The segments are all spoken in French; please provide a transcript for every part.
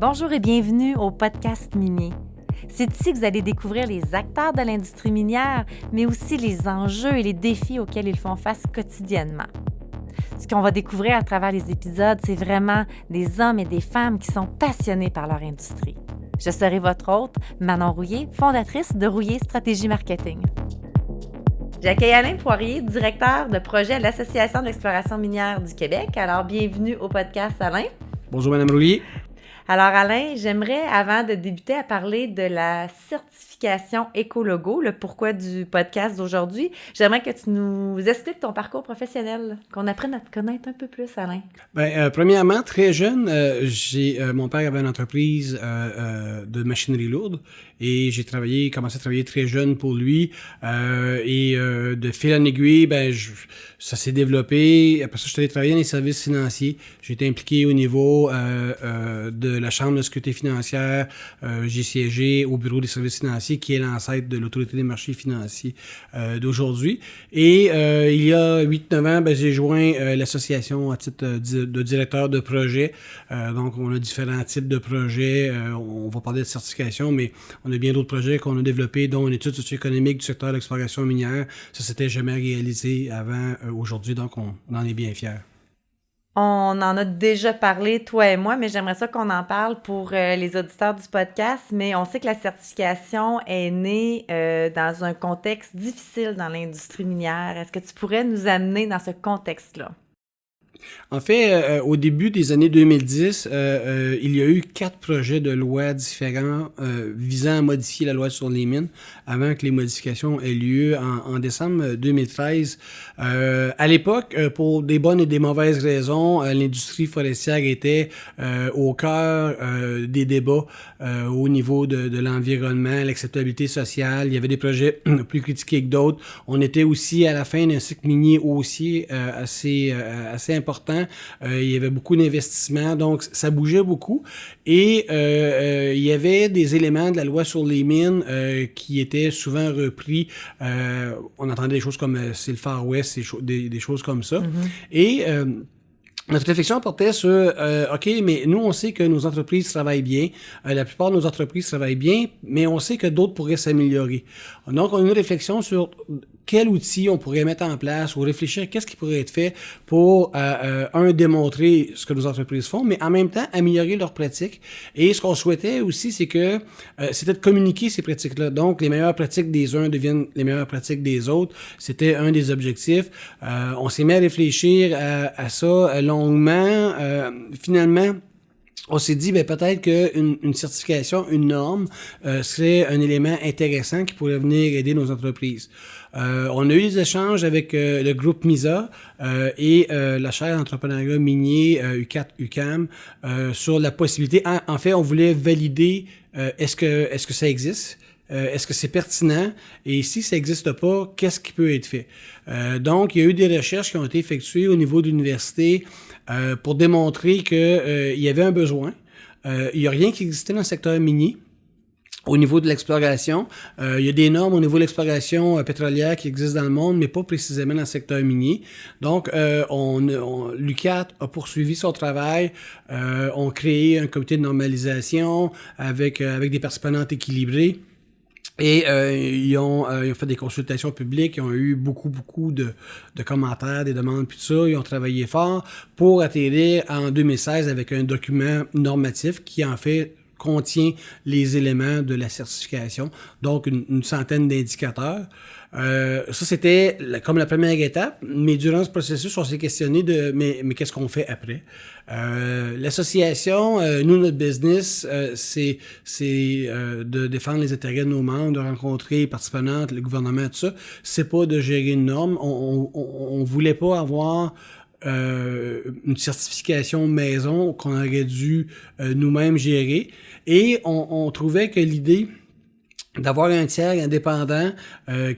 Bonjour et bienvenue au podcast minier. C'est ici que vous allez découvrir les acteurs de l'industrie minière, mais aussi les enjeux et les défis auxquels ils font face quotidiennement. Ce qu'on va découvrir à travers les épisodes, c'est vraiment des hommes et des femmes qui sont passionnés par leur industrie. Je serai votre hôte, Manon Rouillé, fondatrice de Rouillé Stratégie Marketing. J'accueille Alain Poirier, directeur de projet à l'Association de l'exploration minière du Québec. Alors, bienvenue au podcast, Alain. Bonjour, Mme Rouillé. Alors, Alain, j'aimerais, avant de débuter, à parler de la certification Écologo, le pourquoi du podcast d'aujourd'hui. J'aimerais que tu nous expliques ton parcours professionnel, qu'on apprenne à te connaître un peu plus, Alain. Premièrement, très jeune, mon père avait une entreprise de machinerie lourde et j'ai commencé à travailler très jeune pour lui de fil en aiguille, ça s'est développé. Après ça, je suis allé travailler dans les services financiers. J'ai été impliqué au niveau de la Chambre de sécurité financière. J'ai siégé au bureau des services financiers, qui est l'ancêtre de l'Autorité des marchés financiers d'aujourd'hui. Et il y a 8-9 ans, j'ai joint l'association à titre de directeur de projet. Donc, on a différents types de projets. On va parler de certification, mais on a bien d'autres projets qu'on a développés, dont une étude socio-économique du secteur de l'exploration minière. Ça s'était jamais réalisé avant aujourd'hui, donc on en est bien fiers. On en a déjà parlé, toi et moi, mais j'aimerais ça qu'on en parle pour les auditeurs du podcast. Mais on sait que la certification est née dans un contexte difficile dans l'industrie minière. Est-ce que tu pourrais nous amener dans ce contexte-là? En fait, au début des années 2010, il y a eu 4 projets de loi différents visant à modifier la loi sur les mines avant que les modifications aient lieu en décembre 2013. À l'époque, pour des bonnes et des mauvaises raisons, l'industrie forestière était au cœur des débats au niveau de l'environnement, l'acceptabilité sociale. Il y avait des projets plus critiqués que d'autres. On était aussi à la fin d'un cycle minier haussier assez important. Il y avait beaucoup d'investissements, donc ça bougeait beaucoup. Et il y avait des éléments de la loi sur les mines qui étaient souvent repris. On entendait des choses comme c'est le Far West, des choses comme ça. Mm-hmm. Et notre réflexion portait sur OK, mais nous, on sait que nos entreprises travaillent bien. La plupart de nos entreprises travaillent bien, mais on sait que d'autres pourraient s'améliorer. Donc, on a une réflexion sur quel outil on pourrait mettre en place ou réfléchir à qu'est-ce qui pourrait être fait pour, démontrer ce que nos entreprises font, mais en même temps, améliorer leurs pratiques. Et ce qu'on souhaitait aussi, c'est que c'était de communiquer ces pratiques-là. Donc, les meilleures pratiques des uns deviennent les meilleures pratiques des autres. C'était un des objectifs. On s'est mis à réfléchir à ça longuement. Finalement, on s'est dit, peut-être qu'une certification, une norme, serait un élément intéressant qui pourrait venir aider nos entreprises. On a eu des échanges avec le groupe MISA et la chaire d'entrepreneuriat minier UQAM sur la possibilité. En fait, on voulait valider est-ce que ça existe? Est-ce que c'est pertinent? Et si ça n'existe pas, qu'est-ce qui peut être fait? Donc, il y a eu des recherches qui ont été effectuées au niveau de l'université pour démontrer qu'il y avait un besoin. Il n'y a rien qui existait dans le secteur minier. Au niveau de l'exploration, il y a des normes au niveau de l'exploration pétrolière qui existent dans le monde, mais pas précisément dans le secteur minier. Donc, l'UQAT a poursuivi son travail, ont créé un comité de normalisation avec des participantes équilibrées. Et ils ont fait des consultations publiques, ils ont eu beaucoup de commentaires, des demandes, puis tout ça. Ils ont travaillé fort pour atterrir en 2016 avec un document normatif qui, en fait, contient les éléments de la certification, donc une centaine d'indicateurs. Ça, c'était comme la première étape, mais durant ce processus, on s'est questionné mais qu'est-ce qu'on fait après? L'association, nous, notre business, c'est de défendre les intérêts de nos membres, de rencontrer les participantes, le gouvernement, tout ça. C'est pas de gérer une norme. On voulait pas avoir une certification maison qu'on aurait dû nous-mêmes gérer. Et on trouvait que l'idée d'avoir un tiers indépendant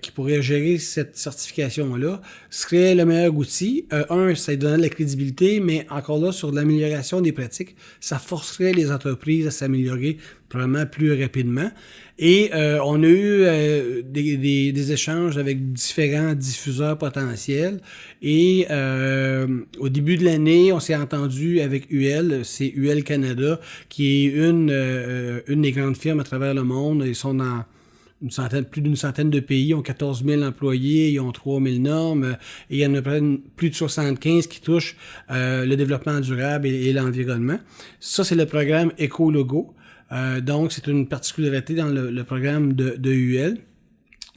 qui pourrait gérer cette certification-là serait le meilleur outil. Ça donnerait de la crédibilité, mais encore là, sur l'amélioration des pratiques, ça forcerait les entreprises à s'améliorer probablement plus rapidement. Et on a eu des échanges avec différents diffuseurs potentiels. Et au début de l'année, on s'est entendu avec UL, c'est UL Canada, qui est une des grandes firmes à travers le monde. Ils sont dans plus d'une centaine de pays, ils ont 14 000 employés, ils ont 3 000 normes, et il y en a plus de 75 qui touchent le développement durable et l'environnement. Ça, c'est le programme Écologo. Donc, c'est une particularité dans le programme de UL.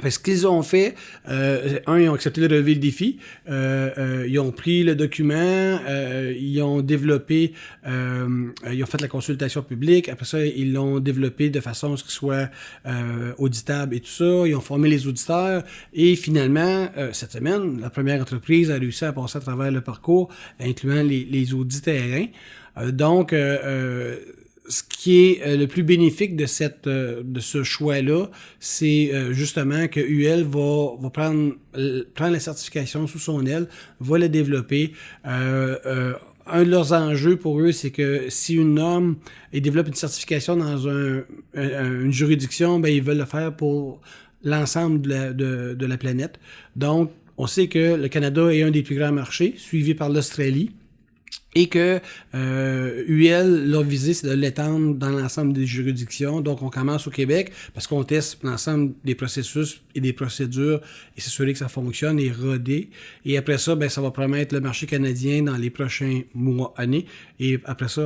Ce qu'ils ont fait, ils ont accepté de relever le défi. Ils ont pris le document, ils ont développé, ils ont fait la consultation publique. Après ça, ils l'ont développé de façon à ce qu'il soit auditable et tout ça. Ils ont formé les auditeurs. Et finalement, cette semaine, la première entreprise a réussi à passer à travers le parcours, incluant les audits terrain. Donc, ce qui est le plus bénéfique de ce choix-là, c'est justement que UL va prendre la certification sous son aile, va la développer. Un de leurs enjeux pour eux, c'est que si une norme développe une certification dans une juridiction, ben ils veulent le faire pour l'ensemble de la planète. Donc, on sait que le Canada est un des plus grands marchés, suivi par l'Australie. Et que UL, leur visée, c'est de l'étendre dans l'ensemble des juridictions. Donc, on commence au Québec parce qu'on teste l'ensemble des processus et des procédures et s'assurer que ça fonctionne et roder. Et après ça, ben ça va promettre le marché canadien dans les prochains mois, années. Et après ça,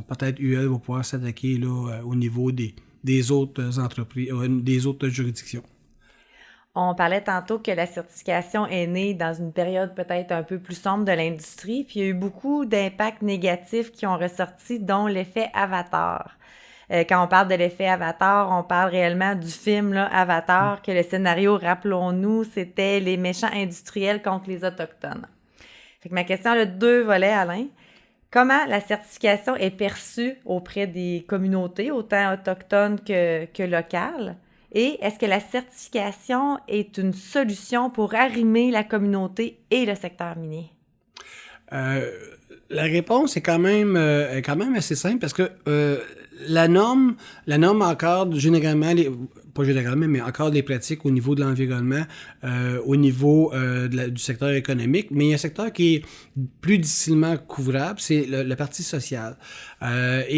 peut-être UL va pouvoir s'attaquer là au niveau des autres entreprises, des autres juridictions. On parlait tantôt que la certification est née dans une période peut-être un peu plus sombre de l'industrie, puis il y a eu beaucoup d'impacts négatifs qui ont ressorti, dont l'effet Avatar. Quand on parle de l'effet Avatar, on parle réellement du film là, Avatar, que le scénario, rappelons-nous, c'était les méchants industriels contre les Autochtones. Fait que ma question a 2 volets, Alain. Comment la certification est perçue auprès des communautés, autant autochtones que locales? Et est-ce que la certification est une solution pour arrimer la communauté et le secteur minier? La réponse est quand même assez simple parce que la norme encadre généralement, pas généralement, mais encadre les pratiques au niveau de l'environnement, au niveau du secteur économique, mais il y a un secteur qui est plus difficilement couvrable, c'est la partie sociale. En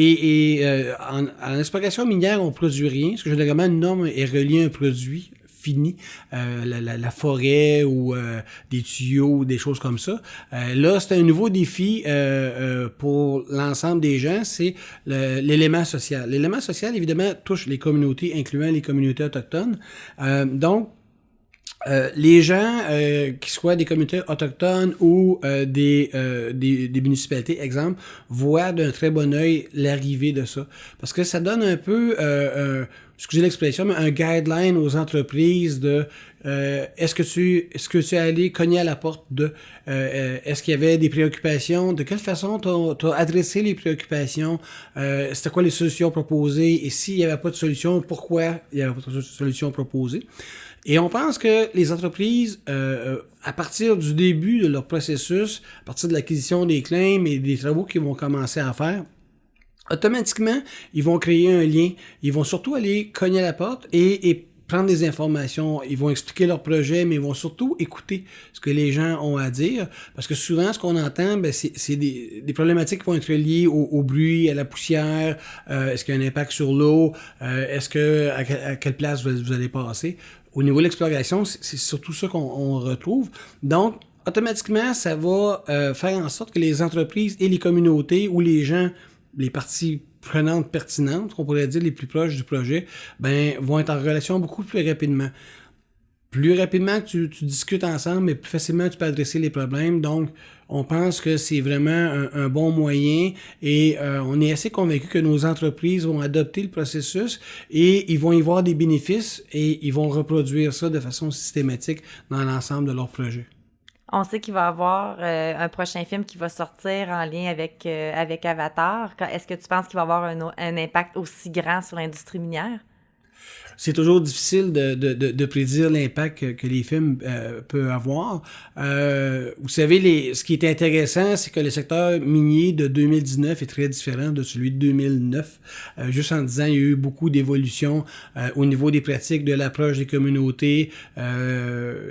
exploitation minière, on produit rien, parce que généralement, une norme est reliée à un produit fini, la forêt ou des tuyaux ou des choses comme ça. Là, c'est un nouveau défi pour l'ensemble des gens, c'est l'élément social. L'élément social, évidemment, touche les communautés, incluant les communautés autochtones. Donc, les gens, qui soient des communautés autochtones ou des municipalités, exemple, voient d'un très bon œil l'arrivée de ça. Parce que ça donne un peu, excusez l'expression, mais un guideline aux entreprises de est-ce que tu es allé cogner à la porte de est-ce qu'il y avait des préoccupations, de quelle façon t'as adressé les préoccupations, c'était quoi les solutions proposées, et s'il n'y avait pas de solution, pourquoi il n'y avait pas de solution proposée. Et on pense que les entreprises, à partir du début de leur processus, à partir de l'acquisition des claims et des travaux qu'ils vont commencer à faire, automatiquement, ils vont créer un lien. Ils vont surtout aller cogner à la porte et prendre des informations. Ils vont expliquer leur projet, mais ils vont surtout écouter ce que les gens ont à dire. Parce que souvent, ce qu'on entend, ben, c'est des problématiques qui vont être liées au bruit, à la poussière. Est-ce qu'il y a un impact sur l'eau? Est-ce que à quelle place vous allez passer? Au niveau de l'exploration, c'est surtout ça qu'on retrouve. Donc, automatiquement, ça va faire en sorte que les entreprises et les communautés ou les gens, les parties prenantes pertinentes, on pourrait dire les plus proches du projet, ben vont être en relation beaucoup plus rapidement. Plus rapidement que tu discutes ensemble, mais plus facilement tu peux adresser les problèmes. Donc, on pense que c'est vraiment un bon moyen et on est assez convaincu que nos entreprises vont adopter le processus et ils vont y voir des bénéfices et ils vont reproduire ça de façon systématique dans l'ensemble de leurs projets. On sait qu'il va y avoir un prochain film qui va sortir en lien avec Avatar. Est-ce que tu penses qu'il va avoir un impact aussi grand sur l'industrie minière? C'est toujours difficile de prédire l'impact que les films peuvent avoir. Vous savez, ce qui est intéressant, c'est que le secteur minier de 2019 est très différent de celui de 2009. Juste en disant, il y a eu beaucoup d'évolutions au niveau des pratiques, de l'approche des communautés.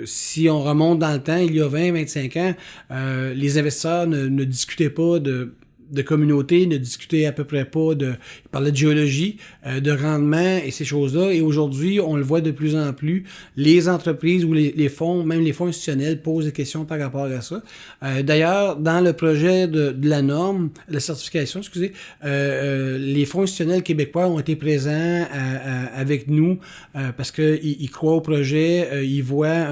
Si on remonte dans le temps, il y a 20-25 ans, les investisseurs ne discutaient pas de communauté, ne discutaient à peu près pas ils parlaient de géologie, de rendement et ces choses-là. Et aujourd'hui, on le voit de plus en plus, les entreprises ou les fonds, même les fonds institutionnels posent des questions par rapport à ça. D'ailleurs, dans le projet de la norme, la certification, excusez, les fonds institutionnels québécois ont été présents avec nous parce qu'ils croient au projet, ils voient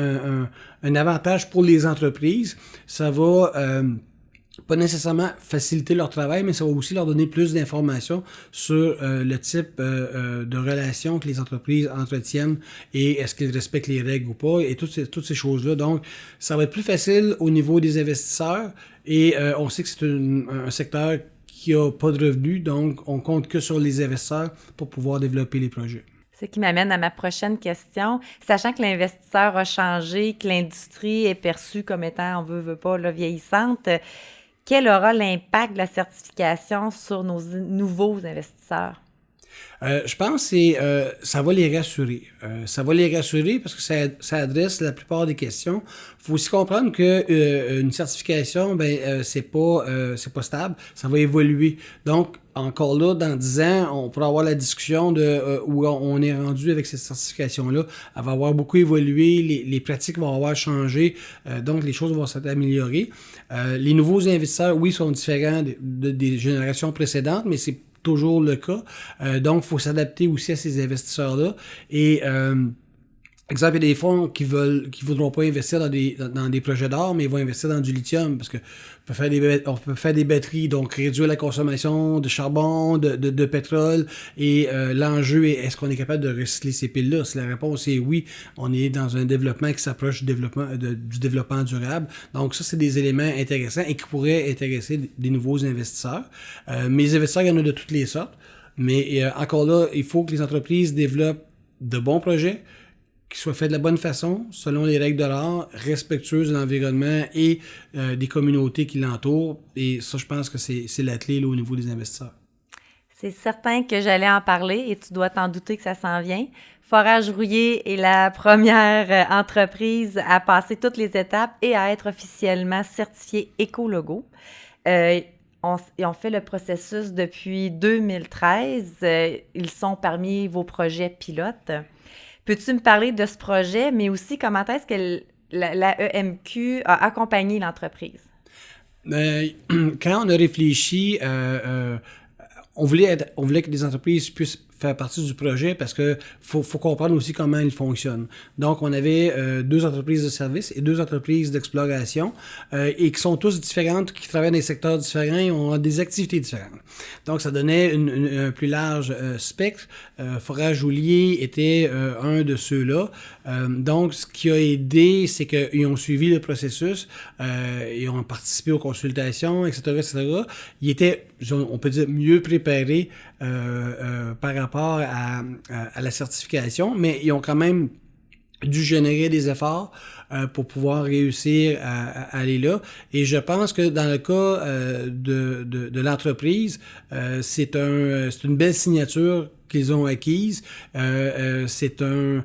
un avantage pour les entreprises. Ça va pas nécessairement faciliter leur travail, mais ça va aussi leur donner plus d'informations sur le type de relations que les entreprises entretiennent et est-ce qu'ils respectent les règles ou pas, et toutes ces choses-là. Donc, ça va être plus facile au niveau des investisseurs et on sait que c'est un secteur qui a pas de revenus, donc on compte que sur les investisseurs pour pouvoir développer les projets. Ce qui m'amène à ma prochaine question. Sachant que l'investisseur a changé, que l'industrie est perçue comme étant, on veut pas, là, vieillissante, quel aura l'impact de la certification sur nos nouveaux investisseurs? Je pense que ça va les rassurer. Ça va les rassurer parce que ça adresse la plupart des questions. Il faut aussi comprendre que une certification, c'est pas stable, ça va évoluer. Donc, encore là, dans 10 ans, on pourra avoir la discussion de où on est rendu avec cette certification-là. Elle va avoir beaucoup évolué, les pratiques vont avoir changé, donc les choses vont s'améliorer. Les nouveaux investisseurs, oui, sont différents des générations précédentes, mais c'est toujours le cas. Donc, il faut s'adapter aussi à ces investisseurs-là. Et exemple, il y a des fonds qui voudront pas investir dans des projets d'or, mais ils vont investir dans du lithium parce que on peut faire des batteries, donc réduire la consommation de charbon, de pétrole. Et l'enjeu est ce qu'on est capable de recycler ces piles-là? Si la réponse est oui, on est dans un développement qui s'approche du développement durable. Donc ça, c'est des éléments intéressants et qui pourraient intéresser des nouveaux investisseurs. Mais les investisseurs, il y en a de toutes les sortes. Mais encore là, il faut que les entreprises développent de bons projets, qui soit fait de la bonne façon, selon les règles de l'art, respectueuses de l'environnement et des communautés qui l'entourent. Et ça, je pense que c'est la clé là, au niveau des investisseurs. C'est certain que j'allais en parler et tu dois t'en douter que ça s'en vient. Forage Rouillé est la première entreprise à passer toutes les étapes et à être officiellement certifiée Écologo. On fait le processus depuis 2013. Ils sont parmi vos projets pilotes. Peux-tu me parler de ce projet, mais aussi comment est-ce que la EMQ a accompagné l'entreprise? Quand on a réfléchi, on voulait que les entreprises puissent faire partie du projet parce que faut comprendre aussi comment il fonctionne. Donc, on avait 2 entreprises de services et 2 entreprises d'exploration et qui sont tous différentes, qui travaillent dans des secteurs différents et ont des activités différentes. Donc, ça donnait un plus large spectre. Forage Rouillé était un de ceux-là. Donc, ce qui a aidé, c'est qu'ils ont suivi le processus, ils ont participé aux consultations, etc., etc. Ils étaient, on peut dire, mieux préparés par rapport à la certification, mais ils ont quand même dû générer des efforts pour pouvoir réussir à aller là. Et je pense que dans le cas de l'entreprise, c'est une belle signature qu'ils ont acquise. C'est un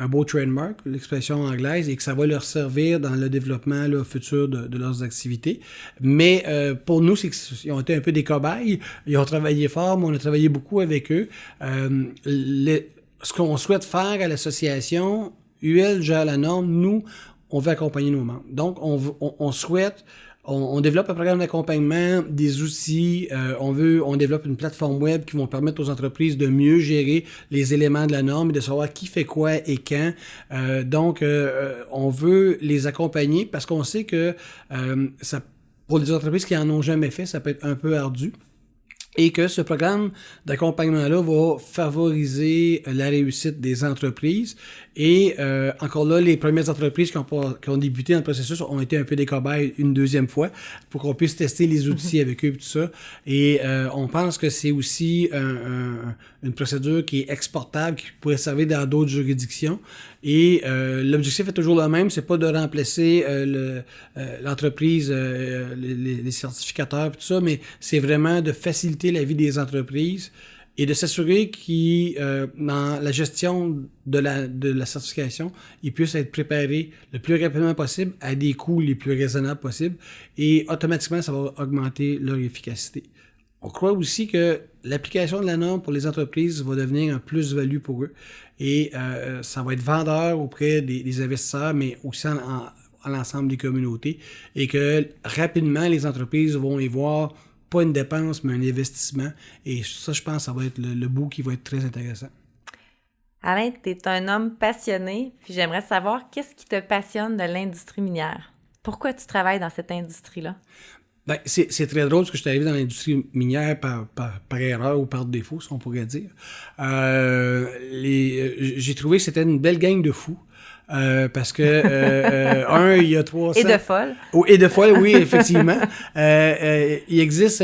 beau trademark, l'expression anglaise, et que ça va leur servir dans le développement là, futur de leurs activités. Mais pour nous, c'est qu'ils ont été un peu des cobayes. Ils ont travaillé fort, mais on a travaillé beaucoup avec eux. Ce qu'on souhaite faire à l'association, UL gère la norme, nous, on veut accompagner nos membres. Donc, on souhaite, on développe un programme d'accompagnement, des outils, on développe une plateforme web qui vont permettre aux entreprises de mieux gérer les éléments de la norme et de savoir qui fait quoi et quand. Donc, on veut les accompagner parce qu'on sait que pour les entreprises qui en ont jamais fait, ça peut être un peu ardu. Et que ce programme d'accompagnement-là va favoriser la réussite des entreprises. Et encore là, les premières entreprises qui ont débuté dans le processus ont été un peu des cobayes une deuxième fois pour qu'on puisse tester les outils avec eux et tout ça. Et on pense que c'est aussi une procédure qui est exportable, qui pourrait servir dans d'autres juridictions. Et l'objectif est toujours le même, c'est pas de remplacer l'entreprise, les certificateurs et tout ça, mais c'est vraiment de faciliter la vie des entreprises et de s'assurer qu'ils, dans la gestion de la certification, ils puissent être préparés le plus rapidement possible à des coûts les plus raisonnables possibles et automatiquement, ça va augmenter leur efficacité. On croit aussi que l'application de la norme pour les entreprises va devenir un plus-value pour eux et ça va être vendeur auprès des investisseurs, mais aussi à l'ensemble des communautés et que rapidement, les entreprises vont y voir pas une dépense, mais un investissement. Et ça, je pense, ça va être le bout qui va être très intéressant. Alain, tu es un homme passionné, puis j'aimerais savoir qu'est-ce qui te passionne de l'industrie minière? Pourquoi tu travailles dans cette industrie-là? Ben, c'est très drôle parce que je suis arrivé dans l'industrie minière par erreur ou par défaut, si on pourrait dire. J'ai trouvé que c'était une belle gang de fous. Parce que, il y a 300... Et de folles. Oh, et de folles, oui, effectivement. Il existe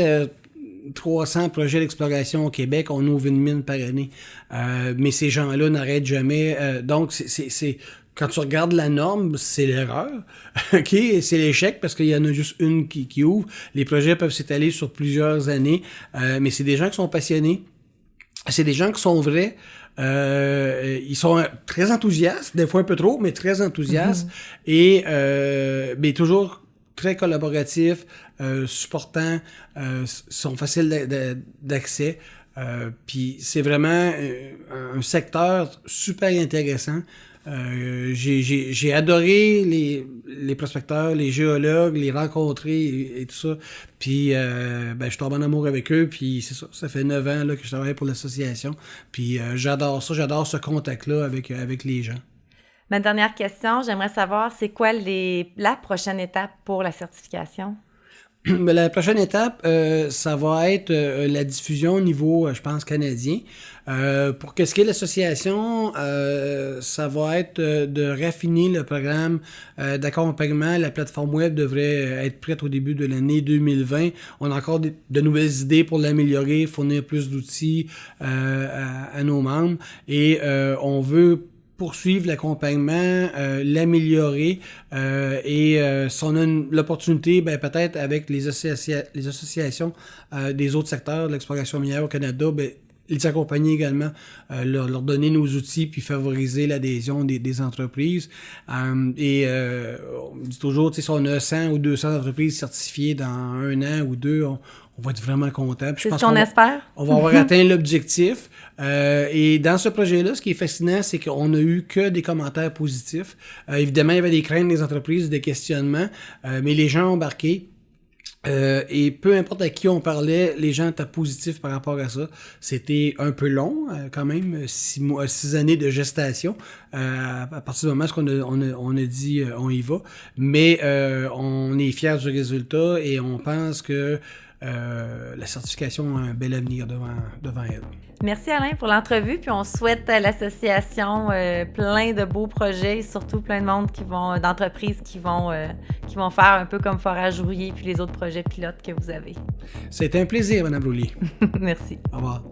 300 projets d'exploration au Québec. On ouvre une mine par année. Mais ces gens-là n'arrêtent jamais. Donc, c'est quand tu regardes la norme, c'est l'erreur. OK? C'est l'échec parce qu'il y en a juste une qui ouvre. Les projets peuvent s'étaler sur plusieurs années. Mais c'est des gens qui sont passionnés. C'est des gens qui sont vrais. Ils sont très enthousiastes, des fois un peu trop, mais très enthousiastes et mais toujours très collaboratifs, supportants, sont faciles d'accès. Puis c'est vraiment un secteur super intéressant. J'ai adoré les prospecteurs, les géologues, les rencontrer et tout ça. Puis je tombe en amour avec eux, puis c'est ça. Ça fait 9 ans là, que je travaille pour l'association. Puis j'adore ça, j'adore ce contact-là avec les gens. Ma dernière question, j'aimerais savoir, c'est quoi la prochaine étape pour la certification? La prochaine étape, ça va être la diffusion au niveau, je pense, canadien. Pour qu'est-ce qui est l'association, ça va être de raffiner le programme d'accompagnement. La plateforme web devrait être prête au début de l'année 2020. On a encore de nouvelles idées pour l'améliorer, fournir plus d'outils à nos membres. Et on veut poursuivre l'accompagnement, l'améliorer et si on a l'opportunité, peut-être avec les associations des autres secteurs de l'exploration minière au Canada, les accompagner également, leur donner nos outils puis favoriser l'adhésion des entreprises. On dit toujours, si on a 100 ou 200 entreprises certifiées dans 1 an ou 2, on va être vraiment content. C'est ce qu'on espère. On va avoir atteint l'objectif. Et dans ce projet-là, ce qui est fascinant, c'est qu'on n'a eu que des commentaires positifs. Évidemment, il y avait des craintes des entreprises, des questionnements, mais les gens ont embarqué. Et peu importe à qui on parlait, les gens étaient positifs par rapport à ça. C'était un peu long, quand même, 6 années de gestation. À partir du moment où on a dit on y va. Mais on est fiers du résultat et on pense que la certification a un bel avenir devant elle. Merci Alain pour l'entrevue, puis on souhaite à l'association plein de beaux projets et surtout plein de monde d'entreprises qui vont faire un peu comme Forage Rouillé puis les autres projets pilotes que vous avez. C'était un plaisir, Mme Roulier. Merci. Au revoir.